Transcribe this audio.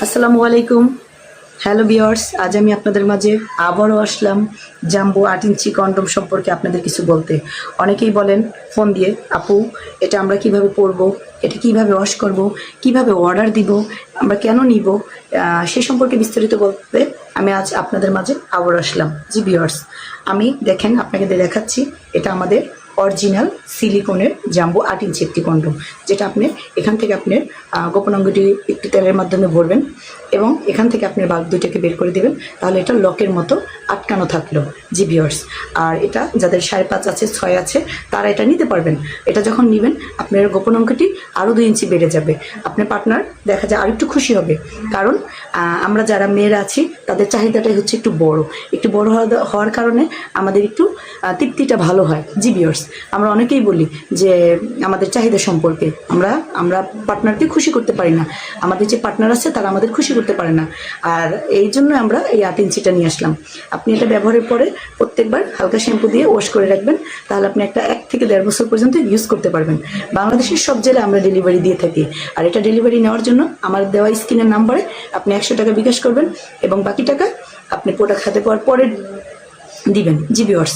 আসসালামু আলাইকুম। Hello viewers, আজ আমি আপনাদের মাঝে আবারও আসলাম জাম্বো 8 ইঞ্চি কন্ডম সম্পর্কে আপনাদের কিছু বলতে। অনেকেই বলেন ফোন দিয়ে, আপু এটা আমরা কিভাবে পরবো, এটা কিভাবে ওয়াশ করব, কিভাবে অর্ডার দিব, আমরা কেন নিব, সে সম্পর্কে বিস্তারিত বলতে আমি আজ আপনাদের মাঝে আবারও আসলাম। জি ভিউয়ার্স, আমি দেখেন আপনাকে দেখাচ্ছি, এটা আমাদের অরিজিনাল সিলিকনের জাম্বো 8 ইঞ্চি একটি কন্ডম, যেটা আপনি এখান থেকে আপনার গোপন অঙ্গটি একটু তেলের মাধ্যমে ভরবেন এবং এখান থেকে আপনার বাল্ব দুইটাকে বের করে দেবেন, তাহলে এটা লকের মতো আটকানো থাকলো। জি ভিউয়ার্স, আর এটা যাদের 5.5 আছে, 6 আছে, তারা এটা নিতে পারবেন। এটা যখন নেবেন আপনার গোপন অঙ্গটি আরও 2 ইঞ্চি বেড়ে যাবে, আপনার পার্টনার দেখা যায় আর একটু খুশি হবে। কারণ আমরা যারা মেয়েরা আছি তাদের চাহিদাটাই হচ্ছে একটু বড় হওয়ার কারণে আমাদের একটু তৃপ্তিটা ভালো হয়। জি ভিউয়ার্স, আমরা অনেকেই বলি যে আমাদের চাহিদা সম্পর্কে আমরা পার্টনারকে খুশি করতে পারি না, আমাদের যে পার্টনার আছে তারা আমাদের খুশি করতে পারে না। আর এই জন্য আমরা এই 8 ইঞ্চিটা নিয়ে আসলাম। আপনি এটা ব্যবহারের পরে প্রত্যেকবার হালকা শ্যাম্পু দিয়ে ওয়াশ করে রাখবেন, তাহলে আপনি 1 থেকে 1.5 বছর পর্যন্ত ইউজ করতে পারবেন। বাংলাদেশের সব জেলায় আমরা ডেলিভারি দিয়ে থাকি। আর এটা ডেলিভারি নেওয়ার জন্য আমার দেওয়া স্ক্রিনের নাম্বারে আপনি 100 টাকা বিকাশ করবেন এবং বাকি টাকা আপনি প্রোডাক্ট হাতে পাওয়ার পরে দিবেন। জি ভিউয়ার্স।